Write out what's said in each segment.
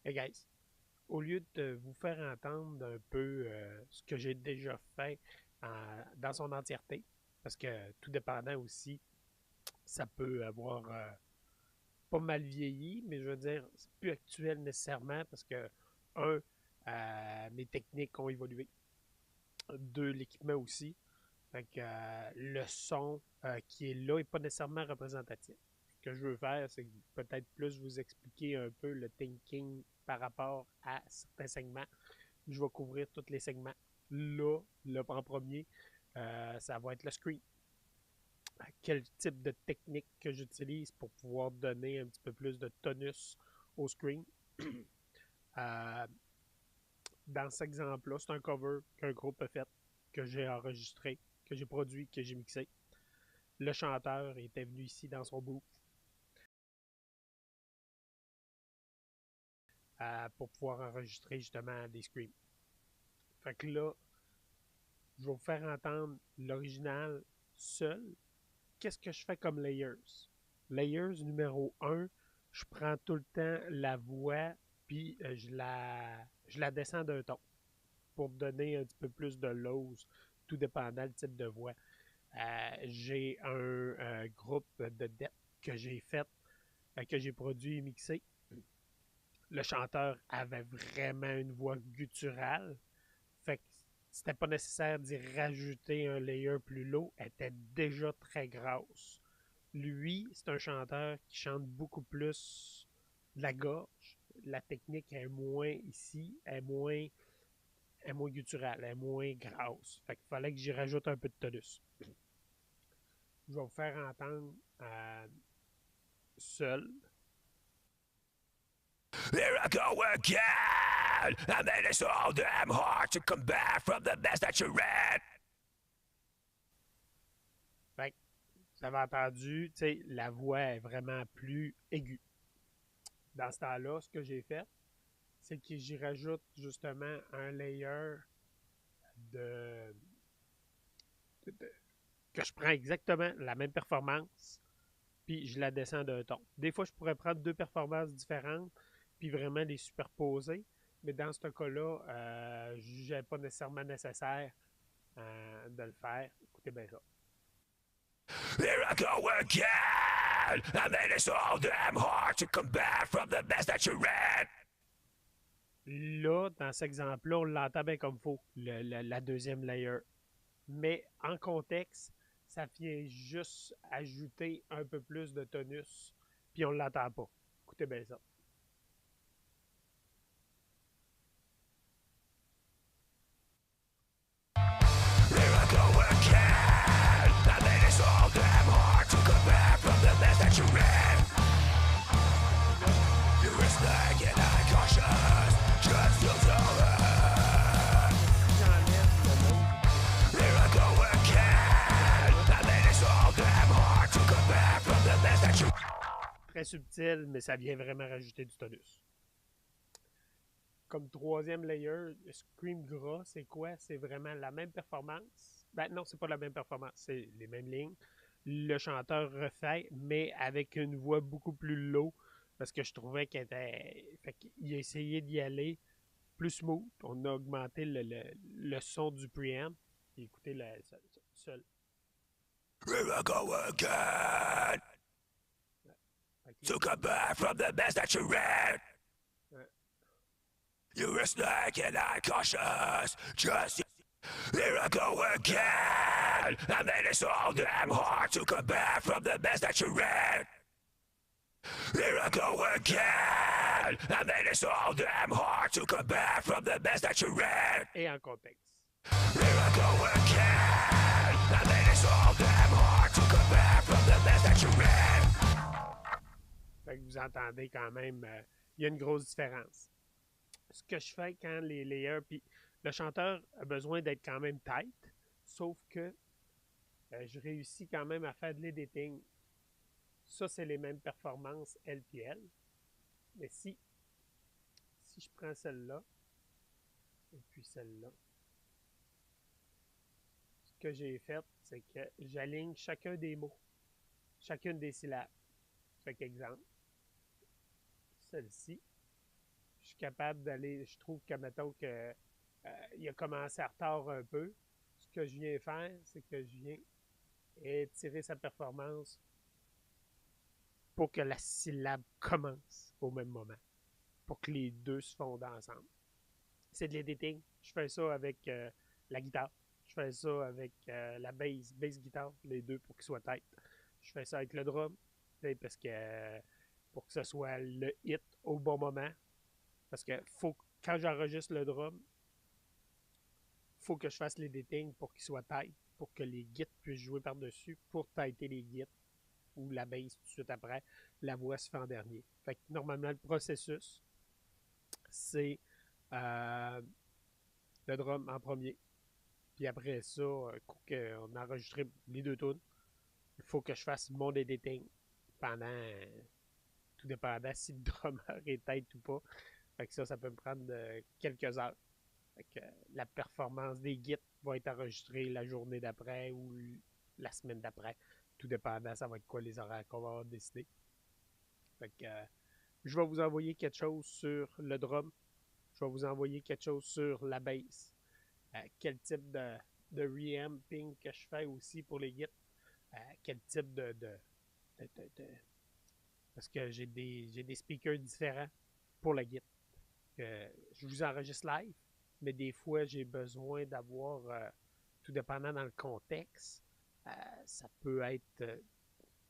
Hey guys, au lieu de vous faire entendre un peu ce que j'ai déjà fait dans son entièreté, parce que tout dépendant aussi, ça peut avoir pas mal vieilli, mais je veux dire, c'est plus actuel nécessairement parce que, un, mes techniques ont évolué. Deux, l'équipement aussi. Fait que le son qui est là n'est pas nécessairement représentatif. Ce que je veux faire, c'est peut-être plus vous expliquer un peu le thinking par rapport à certains segments. Je vais couvrir tous les segments. Là en premier, ça va être le screen. Quel type de technique que j'utilise pour pouvoir donner un petit peu plus de tonus au screen. Euh, dans cet exemple-là, c'est un cover qu'un groupe a fait, que j'ai enregistré, que j'ai produit, que j'ai mixé. Le chanteur était venu ici dans son booth pour pouvoir enregistrer justement des screams. Fait que là, je vais vous faire entendre l'original seul. Qu'est-ce que je fais comme layers? Layers numéro un, je prends tout le temps la voix, puis je la descends d'un ton pour donner un petit peu plus de lows, tout dépendant du type de voix. J'ai un groupe de depth que j'ai fait, que j'ai produit et mixé. Le chanteur avait vraiment une voix gutturale. Fait que c'était pas nécessaire d'y rajouter un layer plus low. Elle était déjà très grasse. Lui, c'est un chanteur qui chante beaucoup plus de la gorge. La technique est moins ici, est moins gutturale, elle est moins grasse. Fait qu'il fallait que j'y rajoute un peu de tonus. Je vais vous faire entendre seul. Here I go again. I made it so damn hard to come back from the mess that you read. Fait que vous avez entendu, tu sais, la voix est vraiment plus aiguë. Dans ce temps-là, ce que j'ai fait, c'est que j'y rajoute justement un layer de, que je prends exactement la même performance, puis je la descends d'un ton. Des fois, je pourrais prendre deux performances différentes, puis vraiment les superposer, mais dans ce cas-là, je n'avais pas nécessairement nécessaire de le faire. Écoutez bien ça. Here I go again. I made it so damn hard to come back from the mess that you read. Là, dans cet exemple-là, on l'entend bien comme il faut, la deuxième layer. Mais en contexte, ça vient juste ajouter un peu plus de tonus, puis on ne l'entend pas. Écoutez bien ça. Here I go again. I made it so damn hard to come back from the mess that you read. You were snake and I cautious. Just feels over. J'enlève le mot. Here I go again. I made it so damn hard to come back from the mess that you. Très subtil, mais ça vient vraiment rajouter du tonus. Comme troisième layer, Scream Gras, c'est quoi? C'est vraiment la même performance. Ben non, c'est pas la même performance, c'est les mêmes lignes. Le chanteur refait, mais avec une voix beaucoup plus low, parce que je trouvais qu'il était. Fait qu'il a essayé d'y aller plus smooth. On a augmenté le son du preamp. Et écoutez le seul. Here I go again. To come back from the mess that you read. You were snake and I cautious. Just here I go again. I made it so damn hard to come back from the mess that you read. Here I go again. I made it so damn hard to come back from the mess that you read. Et en contexte. Here I go again. I made it so damn hard to come back from the mess that you read. Fait que vous entendez quand même, il y a une grosse différence. Ce que je fais quand les layers, puis le chanteur a besoin d'être quand même tight, sauf que je réussis quand même à faire de l'editing. Ça, c'est les mêmes performances LPL. Mais si je prends celle-là, et puis celle-là, ce que j'ai fait, c'est que j'aligne chacun des mots, chacune des syllabes. Fait qu'exemple, celle-ci, je suis capable d'aller. Je trouve que, mettons, que il a commencé en retard un peu. Ce que je viens faire, c'est que je viens étirer sa performance pour que la syllabe commence au même moment, pour que les deux se fondent ensemble. C'est de l'editing. Je fais ça avec la guitare. Je fais ça avec la bass guitare, les deux pour qu'ils soient têtes. Je fais ça avec le drum, parce que pour que ce soit le hit au bon moment. Parce que faut, quand j'enregistre le drum, faut que je fasse l'editing pour qu'il soit tight, pour que les guides puissent jouer par-dessus, pour tighter les guides ou la bass tout de suite après, la voix se fait en dernier. Fait que normalement, le processus, c'est le drum en premier. Puis après ça, on a enregistré les deux tunes, il faut que je fasse mon editing pendant, tout dépendant si le drummer est tête ou pas. Fait que ça peut me prendre quelques heures. Fait que la performance des guides va être enregistrée la journée d'après ou la semaine d'après. Tout dépendant, ça va être quoi les horaires qu'on va avoir décidé. Fait que je vais vous envoyer quelque chose sur le drum. Je vais vous envoyer quelque chose sur la bass. Quel type de reamping que je fais aussi pour les guides. Quel type de parce que j'ai des speakers différents pour la guide. Je vous enregistre live, mais des fois, j'ai besoin d'avoir, tout dépendant dans le contexte, ça peut être,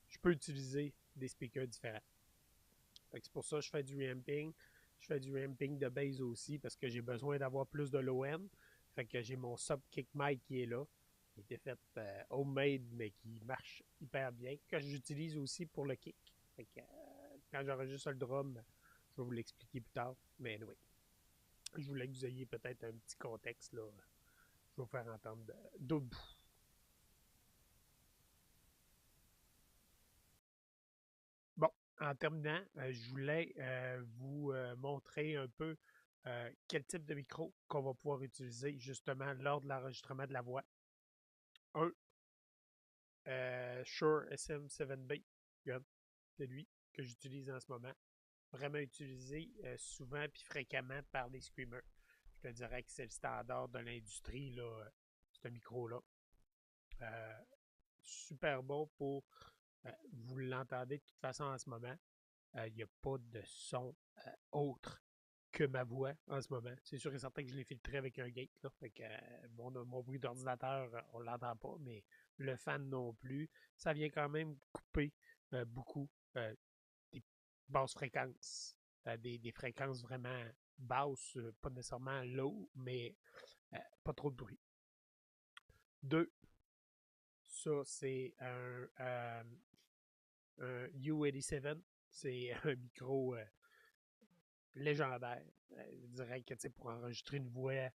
je peux utiliser des speakers différents. C'est pour ça que je fais du reamping. Je fais du reamping de bass aussi parce que j'ai besoin d'avoir plus de low-end. Fait que j'ai mon sub kick mic qui est là, qui a été fait homemade, mais qui marche hyper bien, que j'utilise aussi pour le kick. Fait que, quand j'enregistre le drum, je vais vous l'expliquer plus tard. Mais oui, je voulais que vous ayez peut-être un petit contexte là. Je vais vous faire entendre d'autres bouts. Bon, en terminant, je voulais vous montrer un peu quel type de micro qu'on va pouvoir utiliser justement lors de l'enregistrement de la voix. Un, Shure SM7B, c'est lui que j'utilise en ce moment. Vraiment utilisé souvent puis fréquemment par les screamers. Je te dirais que c'est le standard de l'industrie, là, ce micro-là. Super bon pour. Vous l'entendez de toute façon en ce moment. Il n'y a pas de son autre que ma voix en ce moment. C'est sûr et certain que je l'ai filtré avec un gate. Là, fait que, mon bruit d'ordinateur, on ne l'entend pas, mais le fan non plus. Ça vient quand même couper beaucoup des basses fréquences. Des fréquences vraiment basses, pas nécessairement low, mais pas trop de bruit. Deux, ça c'est un U87. C'est un micro légendaire. Je dirais que pour enregistrer une voix,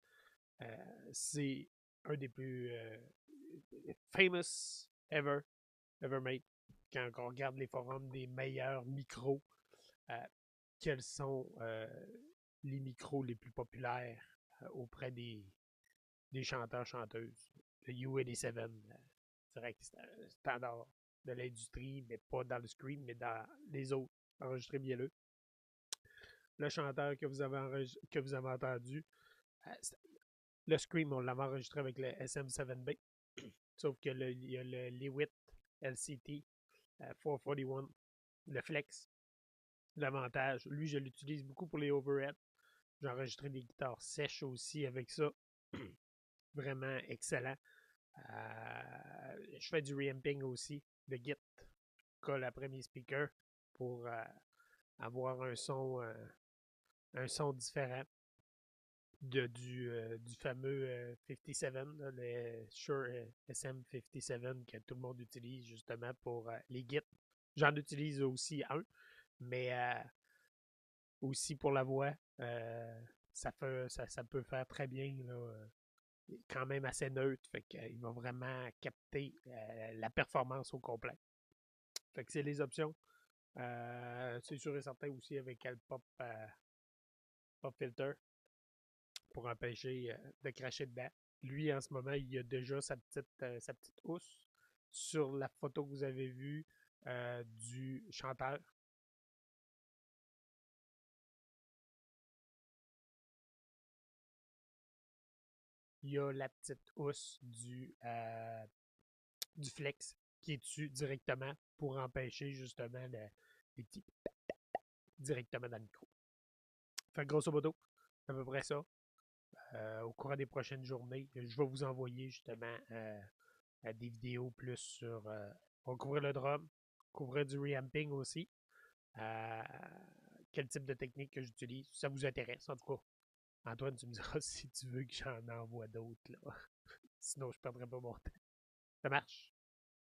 c'est un des plus famous ever made. Quand on regarde les forums des meilleurs micros, quels sont les micros les plus populaires auprès des chanteurs-chanteuses. Le U87, je dirais que c'est un standard de l'industrie, mais pas dans le Scream, mais dans les autres enregistrés mielleux. Le chanteur que vous avez entendu, le Scream, on l'avait enregistré avec le SM7B, sauf que il y a le Lewitt LCT 441, le Flex. L'avantage, lui, je l'utilise beaucoup pour les overheads. J'ai enregistré des guitares sèches aussi avec ça. Vraiment excellent. Je fais du reamping aussi, de Git. Je colle après mes speakers pour avoir un son différent du fameux 57, là, le Shure SM57 que tout le monde utilise justement pour les Git. J'en utilise aussi un, mais aussi pour la voix, ça peut faire très bien, là, quand même assez neutre, fait qu'il va vraiment capter la performance au complet. Fait que c'est les options. C'est sûr et certain aussi avec le pop filter pour empêcher de cracher dedans. Lui, en ce moment, il a déjà sa petite housse sur la photo que vous avez vue du chanteur. il y a la petite housse du flex qui est dessus directement pour empêcher justement les petits directement dans le micro. Fait que grosso modo, c'est à peu près ça. Au courant des prochaines journées, je vais vous envoyer justement des vidéos plus sur. On va couvrir le drum, couvrir du reamping aussi. Quel type de technique que j'utilise. Ça vous intéresse, en tout cas. Antoine, tu me diras si tu veux que j'en envoie d'autres. Là. Sinon, je ne perdrai pas mon temps. Ça marche?